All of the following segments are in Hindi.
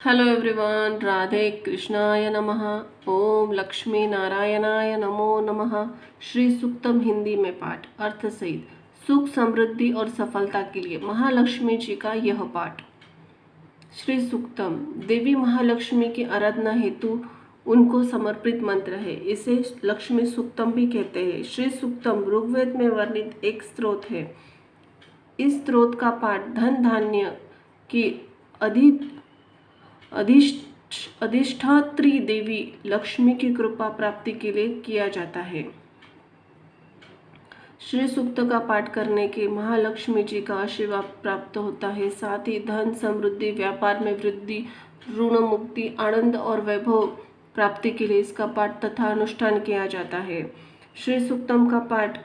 हेलो एवरीवन, राधे कृष्णाय नमः। ओम लक्ष्मी नारायणाय नमो नमः। श्री सूक्तम हिंदी में पाठ अर्थ सहित सुख समृद्धि और सफलता के लिए महालक्ष्मी जी का यह पाठ। श्री सूक्तम देवी महालक्ष्मी की आराधना हेतु उनको समर्पित मंत्र है। इसे लक्ष्मी सूक्तम भी कहते हैं। श्री सूक्तम ऋग्वेद में वर्णित एक स्रोत है। इस स्रोत का पाठ धन धान्य की अधिष्ठात्री देवी लक्ष्मी की कृपा प्राप्ति के लिए किया जाता है। श्री सूक्त का पाठ करने के महालक्ष्मी जी का आशीर्वाद प्राप्त होता है। साथ ही धन समृद्धि, व्यापार में वृद्धि, ऋण मुक्ति, आनंद और वैभव प्राप्ति के लिए इसका पाठ तथा अनुष्ठान किया जाता है। श्री सूक्तम का पाठ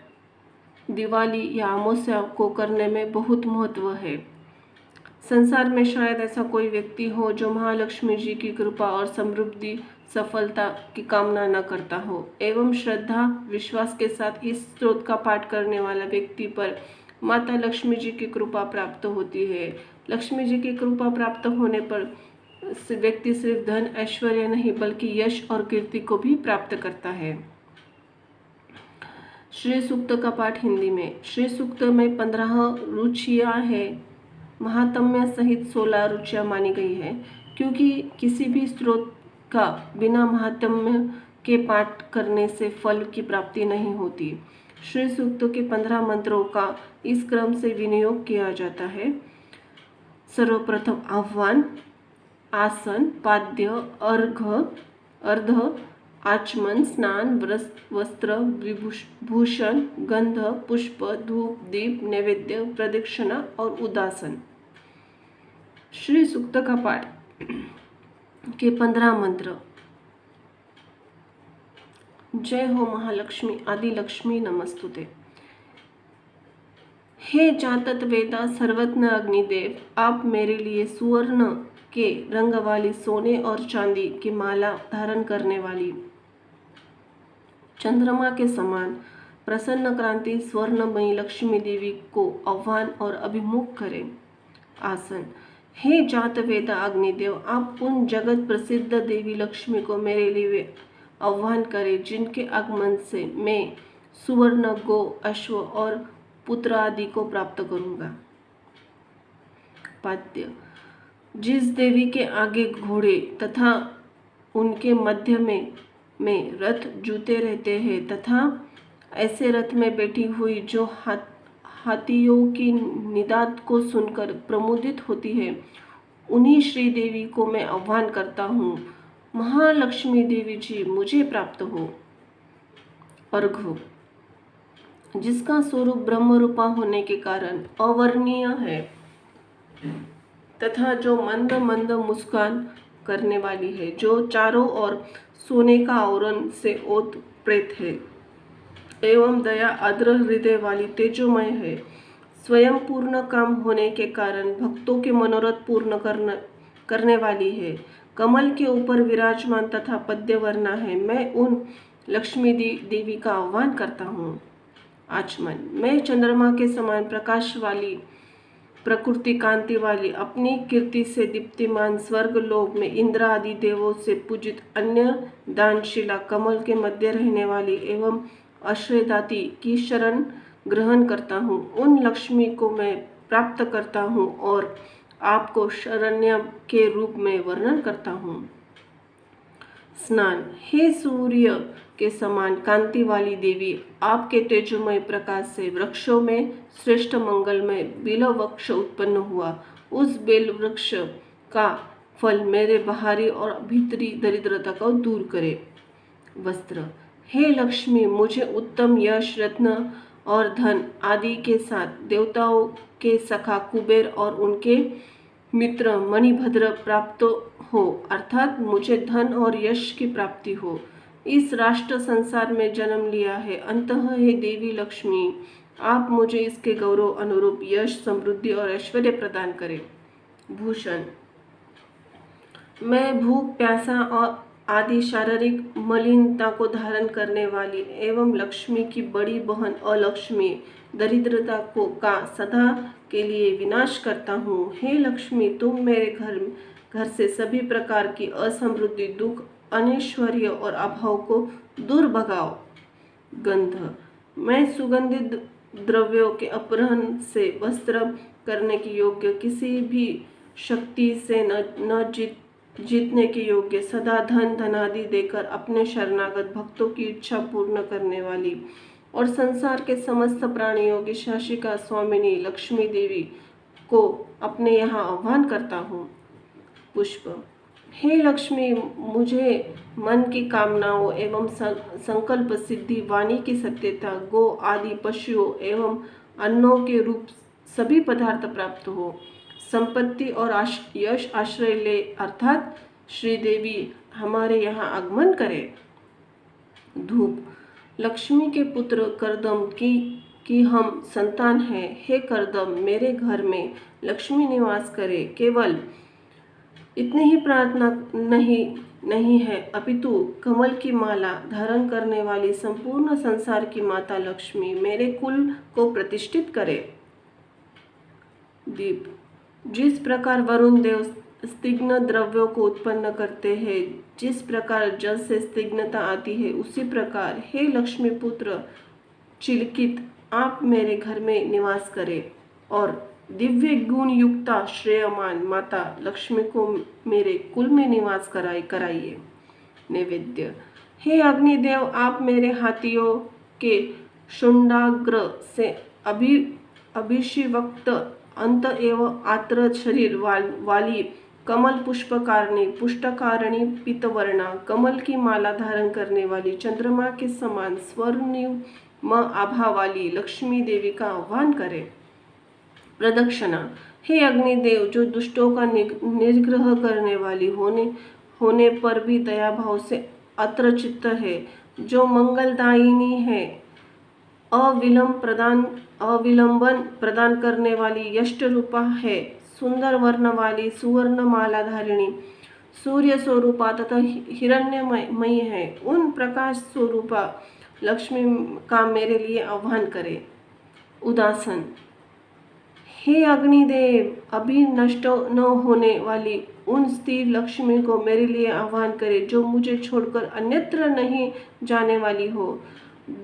दिवाली या अमावस्या को करने में बहुत महत्व है। संसार में शायद ऐसा कोई व्यक्ति हो जो महालक्ष्मी जी की कृपा और समृद्धि सफलता की कामना न करता हो। एवं श्रद्धा विश्वास के साथ इस स्रोत का पाठ करने वाला व्यक्ति पर माता लक्ष्मी जी की कृपा प्राप्त होती है। लक्ष्मी जी की कृपा प्राप्त होने पर व्यक्ति सिर्फ धन ऐश्वर्य नहीं बल्कि यश और कीर्ति को भी प्राप्त करता है। श्री सूक्त का पाठ हिंदी में। श्री सूक्त में 15 रुचियां हैं। महात्म्य सहित 16 रुचियां मानी गई है, क्योंकि किसी भी स्रोत का बिना महात्म्य के पाठ करने से फल की प्राप्ति नहीं होती। श्री सूक्तों के 15 मंत्रों का इस क्रम से विनियोग किया जाता है। सर्वप्रथम आह्वान, आसन, पाद्य, अर्घ, आचमन, स्नान, वस्त्र, भूषण, गंध, पुष्प, धूप, दीप, नैवेद्य, प्रदक्षिणा और उदासन। श्री सूक्त का पाठ के 15 मंत्र। जय हो महालक्ष्मी, आदि लक्ष्मी नमस्तुते। हे जातत वेदा सर्वज्ञ अग्निदेव, आप मेरे लिए सुवर्ण के रंग वाली सोने और चांदी की माला धारण करने वाली चंद्रमा के समान प्रसन्न क्रांति स्वर्णमयी लक्ष्मी देवी को आह्वान और अभिमुख करें। आसन। हे जात वेदा अग्निदेव, आप उन जगत प्रसिद्ध देवी लक्ष्मी को मेरे लिए आह्वान करें जिनके आगमन से मैं सुवर्ण, गो, अश्व और पुत्र आदि को प्राप्त करूंगा। पाद्य। जिस देवी के आगे घोड़े तथा उनके मध्य में रथ जूते रहते हैं तथा ऐसे रथ में बैठी हुई जो हाथियों की निदाद को सुनकर प्रमोदित होती है, उन्हीं श्री देवी को मैं आह्वान करता हूँ। महालक्ष्मी देवी जी मुझे प्राप्त हो। अर्घ। जिसका स्वरूप ब्रह्म रूपा होने के कारण अवर्णीय है तथा जो मंद मंद मुस्कान करने वाली है, जो चारों ओर सोने का आवरण से ओत प्रेत है एवं दया आर्द्र हृदय वाली तेजोमय है, स्वयं पूर्ण काम होने के कारण भक्तों के मनोरथ पूर्ण करने वाली है, कमल के ऊपर विराजमान तथा पद्यवर्णा है, मैं उन लक्ष्मी देवी का आह्वान करता हूँ। आचमन। मैं चंद्रमा के समान प्रकाश वाली, प्रकृति कांति वाली, अपनी कीर्ति से दीप्तिमान स्वर्ग लोक में इंद्र आदि देवों से पूजित अन्य दानशिला कमल के मध्य रहने वाली एवं आश्रयदाती की शरण ग्रहण करता हूँ। उन लक्ष्मी को मैं प्राप्त करता हूँ और आपको शरण्य के रूप में वर्णन करता हूँ। स्नान। हे सूर्य के समान कांति वाली देवी, आपके तेजोमय प्रकाश से वृक्षों में श्रेष्ठ मंगलमय बेल वृक्ष उत्पन्न हुआ। उस बेल वृक्ष का फल मेरे बाहरी और भीतरी दरिद्रता को दूर करे। वस्त्र। हे लक्ष्मी, मुझे उत्तम यश, रत्न और धन आदि के साथ देवताओं के सखा कुबेर और उनके मित्र मणिभद्र प्राप्त हो, अर्थात मुझे धन और यश की प्राप्ति हो। इस राष्ट्र संसार में जन्म लिया है, अंततः हे देवी लक्ष्मी, आप मुझे इसके गौरव अनुरूप यश, समृद्धि और ऐश्वर्य प्रदान करें। भूषण। मैं भूख, प्यासा और आदि शारीरिक मलिनता को धारण करने वाली एवं लक्ष्मी की बड़ी बहन अलक्ष्मी दरिद्रता को का सदा के लिए विनाश करता हूँ। हे लक्ष्मी, तुम मेरे घर से सभी प्रकार की असमृद्धि, दुख, अनैश्वर्य और अभाव को दूर भगाओ। गंध, मैं सुगंधित द्रव्यों के अपहरण से वस्त्र करने के योग्य, किसी भी शक्ति से न जीतने के योग्य, सदा धन धनादि देकर अपने शरणागत भक्तों की इच्छा पूर्ण करने वाली और संसार के समस्त प्राणियों की शासिका स्वामिनी लक्ष्मी देवी को अपने यहाँ आह्वान करता हूँ। पुष्प, हे लक्ष्मी, मुझे मन की कामनाओं एवं संकल्प सिद्धि, वाणी की सत्यता, गो आदि पशुओं एवं अन्नों के रूप सभी पदार्थ प्राप्त हो। संपत्ति और यश आश्रय ले, अर्थात श्रीदेवी हमारे यहाँ आगमन करे। धूप, लक्ष्मी के पुत्र करदम की हम संतान हैं। हे करदम, मेरे घर में लक्ष्मी निवास करे। केवल इतनी ही प्रार्थना नहीं है, अपितु कमल की माला धारण करने वाली संपूर्ण संसार की माता लक्ष्मी मेरे कुल को प्रतिष्ठित करे। दीप, जिस प्रकार वरुण देव स्निग्ध द्रव्यों को उत्पन्न करते हैं, जिस प्रकार जल से स्निग्धता आती है, उसी प्रकार हे लक्ष्मी पुत्र चिलकित, आप मेरे घर में निवास करें और दिव्य गुण युक्ता श्रेयमान माता लक्ष्मी को मेरे कुल में निवास कराइए। नैवेद्य, हे अग्निदेव, आप मेरे हाथियों के शुंडाग्र से अभिषिक्त अंत एवं आत्र शरीर वाली कमल पुष्पकारणी पुष्टकारणी पीतवर्णा, कमल की माला धारण करने वाली चंद्रमा के समान स्वर्णिम आभा वाली लक्ष्मी देवी का आह्वान करें। प्रदक्षिणा, हे अग्निदेव, जो दुष्टों का निग्रह करने वाली होने पर भी दया भाव से अत्रचित्त है, जो मंगलदायिनी है, अविलंबन प्रदान करने वाली यष्ट रूपा है, सुंदर वर्ण वाली सुवर्ण माला धारिणी, सूर्य स्वरूपा तथा हिरण्यमयी है, उन प्रकाश स्वरूपा लक्ष्मी का मेरे लिए आह्वान करे। उदासन, हे अग्निदेव, अभी नष्ट न होने वाली उन स्थिर लक्ष्मी को मेरे लिए आह्वान करे, जो मुझे छोड़कर अन्यत्र नहीं जाने वाली हो,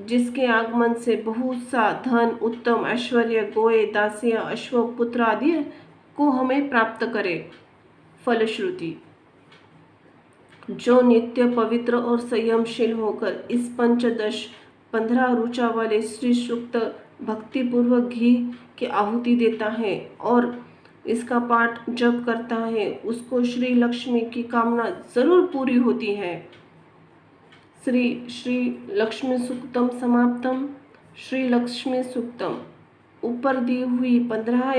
जिसके आगमन से बहुत सा धन, उत्तम ऐश्वर्य, गोए, दासियां, अश्व, पुत्र आदि को हमें प्राप्त करे। फलश्रुति, जो नित्य पवित्र और संयमशील होकर इस 15 रुचा वाले श्री सूक्त भक्तिपूर्वक घी की आहुति देता है और इसका पाठ जप करता है, उसको श्री लक्ष्मी की कामना जरूर पूरी होती है। श्री लक्ष्मी सूक्तम समाप्तम। श्री लक्ष्मी सूक्तम ऊपर दी हुई 15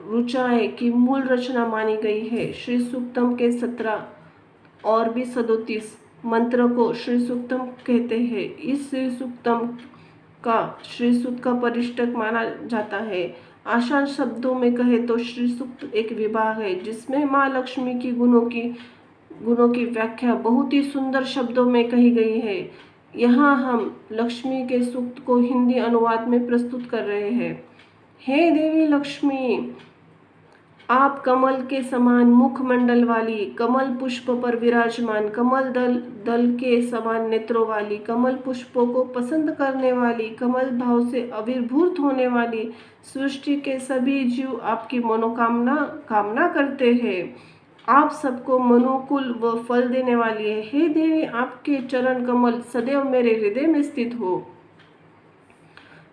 रुचाएं की मूल रचना मानी गई है। श्री सूक्तम के 17 और भी 37 मंत्र को श्री सूक्तम कहते हैं। इस श्री सूक्तम का श्री सूक्त का परिष्टक माना जाता है। आसान शब्दों में कहे तो श्री सूक्त एक विभाग है जिसमें माँ लक्ष्मी की गुणों की व्याख्या बहुत ही सुंदर शब्दों में कही गई है। यहाँ हम लक्ष्मी के सूक्त को हिंदी अनुवाद में प्रस्तुत कर रहे हैं। हे देवी लक्ष्मी, आप कमल के समान मुखमंडल वाली, कमल पुष्प पर विराजमान, कमल दल के समान नेत्रों वाली, कमल पुष्पों को पसंद करने वाली, कमल भाव से आविर्भूत होने वाली, सृष्टि के सभी जीव आपकी कामना करते हैं। आप सबको मनोकुल व फल देने वाली है। हे देवी, आपके चरण कमल सदैव मेरे हृदय में स्थित हो।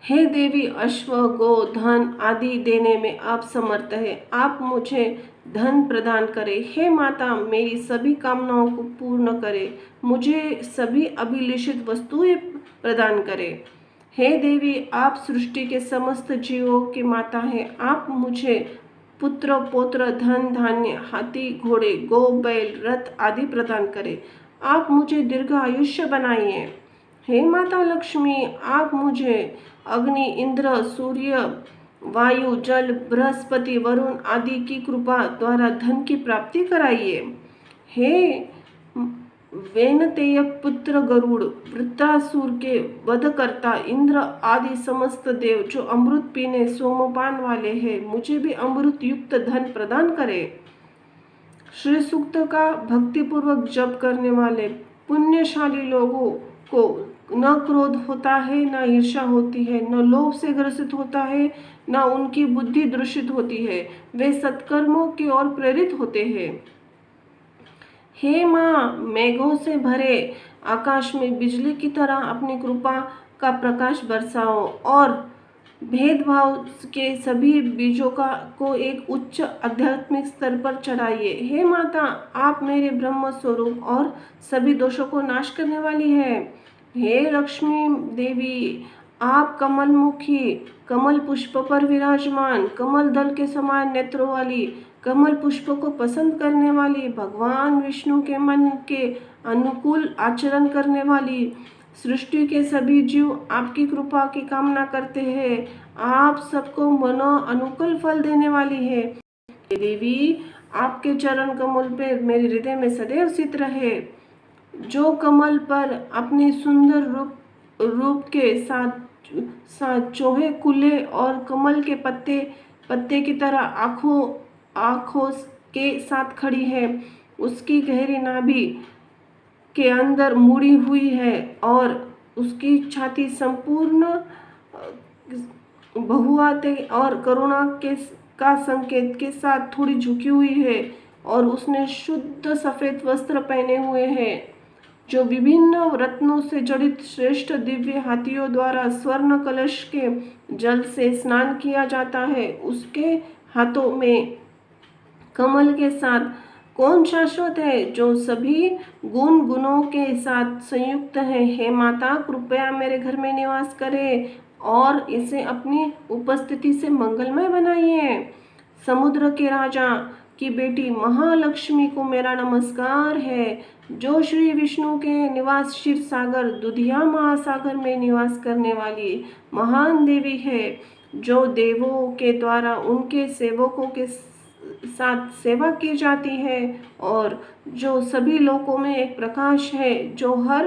हे देवी, अश्व, गो, धन आदि देने में आप समर्थ है। आप मुझे धन प्रदान करें। हे माता, मेरी सभी कामनाओं को पूर्ण करें। मुझे सभी अभिलाषित वस्तुएं प्रदान करें। हे देवी, आप सृष्टि के समस्त जीवों की माता हैं। आप मुझे पुत्र, पौत्र, धन, धान्य, हाथी, घोड़े, गो, बैल, रथ आदि प्रदान करें। आप मुझे दीर्घ आयुष्य बनाइए। हे माता लक्ष्मी, आप मुझे अग्नि, इंद्र, सूर्य, वायु, जल, बृहस्पति, वरुण आदि की कृपा द्वारा धन की प्राप्ति कराइए। हे वैनतेय पुत्र गरुड़, वृत्रासुर के वधकर्ता, इंद्र आदि समस्त देव जो अमृत पीने सोमपान वाले हैं, मुझे भी अमृत युक्त धन प्रदान करें। श्री सूक्त का भक्तिपूर्वक जप करने वाले पुण्यशाली लोगों को न क्रोध होता है, न ईर्ष्या होती है, न लोभ से ग्रसित होता है, न उनकी बुद्धि दूषित होती है। वे सत्कर्मों की ओर प्रेरित होते हैं। हे माँ, मेघों से भरे आकाश में बिजली की तरह अपनी कृपा का प्रकाश बरसाओ और भेदभाव के सभी बीजों को एक उच्च आध्यात्मिक स्तर पर चढ़ाइए। हे माता, आप मेरे ब्रह्म स्वरूप और सभी दोषों को नाश करने वाली है। हे लक्ष्मी देवी, आप कमल मुखी, कमल पुष्प पर विराजमान, कमल दल के समान नेत्रों वाली, कमल पुष्प को पसंद करने वाली, भगवान विष्णु के मन के अनुकूल आचरण करने वाली, सृष्टि के सभी जीव आपकी कृपा की कामना करते हैं। आप सबको मनो अनुकूल फल देने वाली है। हे देवी, आपके चरण कमल पे मेरे हृदय में सदैव स्थित रहे। जो कमल पर अपने सुंदर रूप के साथ चोहे कुले और कमल के पत्ते की तरह आँखों के साथ खड़ी है, उसकी गहरी नाभि के अंदर मुड़ी हुई है और उसकी छाती संपूर्ण बहुआते और करुणा का संकेत के साथ थोड़ी झुकी हुई है और उसने शुद्ध सफेद वस्त्र पहने हुए हैं जो विभिन्न रत्नों से जड़ित श्रेष्ठ दिव्य हाथियों द्वारा स्वर्ण कलश के जल से स्नान किया जाता है। उसके हाथों में कमल के साथ कौन शाश्वत है जो सभी गुणों के साथ संयुक्त है। हे माता, कृपया मेरे घर में निवास करें और इसे अपनी उपस्थिति से मंगलमय बनाइए। समुद्र के राजा की बेटी महालक्ष्मी को मेरा नमस्कार है, जो श्री विष्णु के निवास क्षीर सागर दुधिया महासागर में निवास करने वाली महान देवी है, जो देवों के द्वारा उनके सेवकों के साथ सेवा की जाती है और जो सभी लोकों में एक प्रकाश है जो हर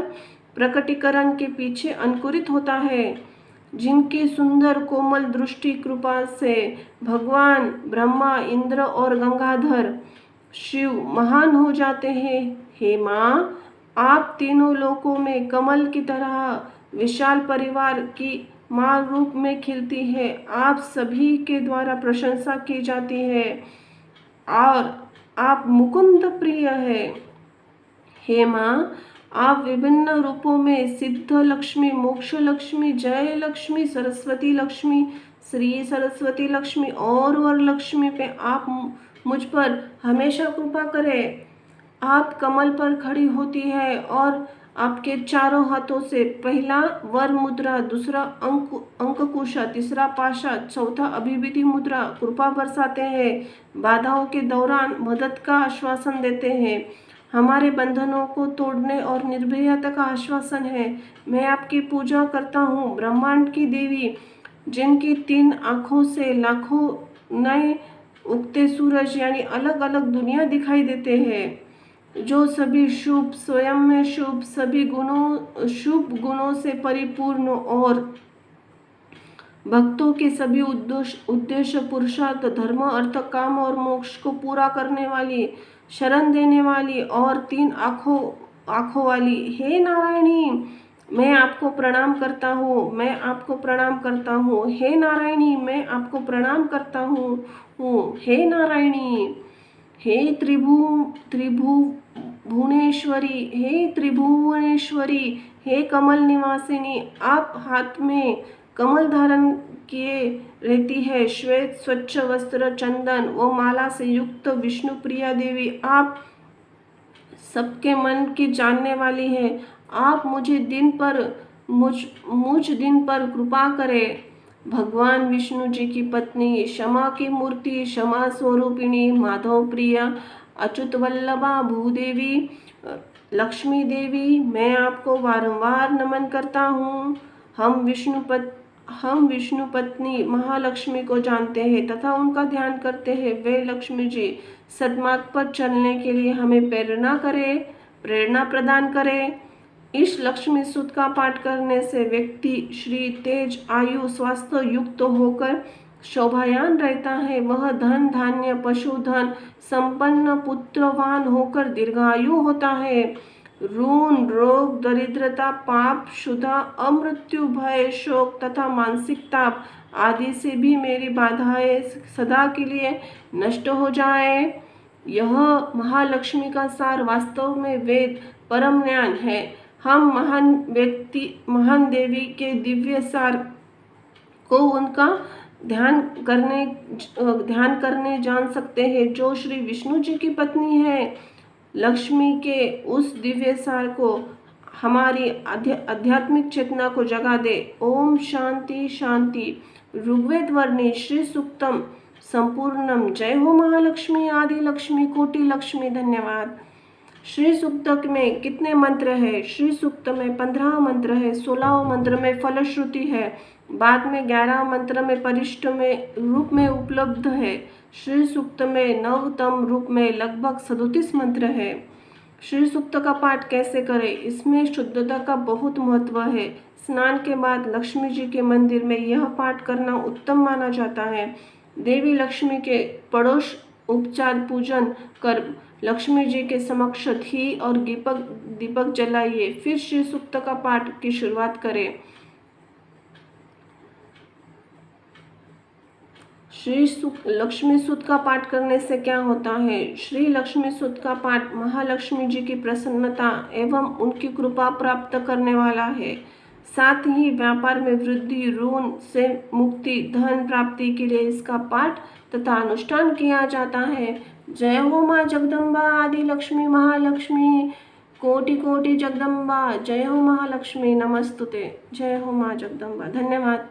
प्रकटीकरण के पीछे अंकुरित होता है, जिनकी सुंदर कोमल दृष्टि कृपा से भगवान ब्रह्मा, इंद्र और गंगाधर शिव महान हो जाते हैं। हे माँ, आप तीनों लोकों में कमल की तरह विशाल परिवार की माँ रूप में खिलती है। आप सभी के द्वारा प्रशंसा की जाती है और आप मुकुंद प्रिय है। हे माँ, आप विभिन्न रूपों में सिद्ध लक्ष्मी, मोक्ष लक्ष्मी, जय लक्ष्मी, सरस्वती लक्ष्मी, श्री सरस्वती लक्ष्मी और वर लक्ष्मी पे आप मुझ पर हमेशा कृपा करें। आप कमल पर खड़ी होती है और आपके चारों हाथों से पहला वर मुद्रा, दूसरा अंकुशा, तीसरा पाशा, चौथा अभिविधि मुद्रा कृपा बरसाते हैं। बाधाओं के दौरान मदद का आश्वासन देते हैं। हमारे बंधनों को तोड़ने और निर्भयता का आश्वासन है। मैं आपकी पूजा करता हूँ, ब्रह्मांड की देवी, जिनकी 3 आँखों से लाखों नए उगते सूरज यानी अलग अलग दुनिया दिखाई देते हैं, जो सभी शुभ, स्वयं में शुभ, सभी शुभ गुणों से परिपूर्ण और भक्तों के सभी उद्देश्य, पुरुषार्थ, धर्म, अर्थ, काम और मोक्ष को पूरा करने वाली, शरण देने वाली और 3 आँखों वाली। हे नारायणी, मैं आपको प्रणाम करता हूँ, मैं आपको प्रणाम करता हूँ। हे नारायणी, मैं आपको प्रणाम करता हूँ। हे नारायणी, हे त्रिभुवनेश्वरी, हे त्रिभुवनेश्वरी, हे कमल निवासिनी, आप हाथ में कमल धारण किए रहती है, श्वेत स्वच्छ वस्त्र, चंदन व माला से युक्त विष्णु प्रिया देवी, आप सबके मन की जानने वाली है। आप मुझ दिन पर कृपा करें। भगवान विष्णु जी की पत्नी, क्षमा की मूर्ति, क्षमा स्वरूपिणी, माधव प्रिया, अच्युत वल्लभा, भूदेवी, लक्ष्मी देवी, मैं आपको बारंबार नमन करता हूँ। हम विष्णु पत्नी महालक्ष्मी को जानते हैं तथा उनका ध्यान करते हैं। वे लक्ष्मी जी सद्मार्ग पर चलने के लिए हमें प्रेरणा प्रदान करें। इस लक्ष्मी सूक्त का पाठ करने से व्यक्ति श्री तेज, आयु, स्वास्थ्य युक्त होकर शोभायान रहता है, वह धन धान्य पशुधन संपन्न पुत्रवान होकर दीर्घायु होता है। ऋण रोग दरिद्रता पाप शुदा अमृत्यु भय शोक तथा मानसिक ताप आदि से भी मेरी बाधाएं सदा के लिए नष्ट हो जाए। यह महालक्ष्मी का सार वास्तव में वेद परम ज्ञान है। हम महान देवी के दिव्य सार को उनका ध्यान करने जान सकते हैं जो श्री विष्णु जी की पत्नी है। लक्ष्मी के उस दिव्य सार को हमारी आध्यात्मिक चेतना को जगा दे। ओम शांति शांति। ऋग्वेद वर्णी श्री सूक्तम संपूर्णम। जय हो महालक्ष्मी आदि लक्ष्मी कोटि लक्ष्मी। धन्यवाद। श्री सूक्त में कितने मंत्र है? श्री सूक्त में 15 मंत्र है। 16 मंत्र में फलश्रुति है, बाद में 11 मंत्र में परिष्ट में रूप में उपलब्ध है। श्री सूक्त में नवतम रूप में लगभग 37 मंत्र है। श्री सूक्त का पाठ कैसे करें? इसमें शुद्धता का बहुत महत्व है। स्नान के बाद लक्ष्मी जी के मंदिर में यह पाठ करना उत्तम माना जाता है। देवी लक्ष्मी के पड़ोस उपचार पूजन कर लक्ष्मी जी के समक्ष घी और दीपक जलाइए, फिर श्री सूक्त का पाठ की शुरुआत करें। लक्ष्मी सूक्त का पाठ करने से क्या होता है? श्री लक्ष्मी सूक्त का पाठ महालक्ष्मी जी की प्रसन्नता एवं उनकी कृपा प्राप्त करने वाला है। साथ ही व्यापार में वृद्धि, ऋण से मुक्ति, धन प्राप्ति के लिए इसका पाठ तथा अनुष्ठान किया जाता है। जय हो माँ जगदम्बा आदि लक्ष्मी महालक्ष्मी कोटि कोटि जगदम्बा। जय हो महालक्ष्मी नमस्तुते। जय हो माँ जगदम्बा। धन्यवाद।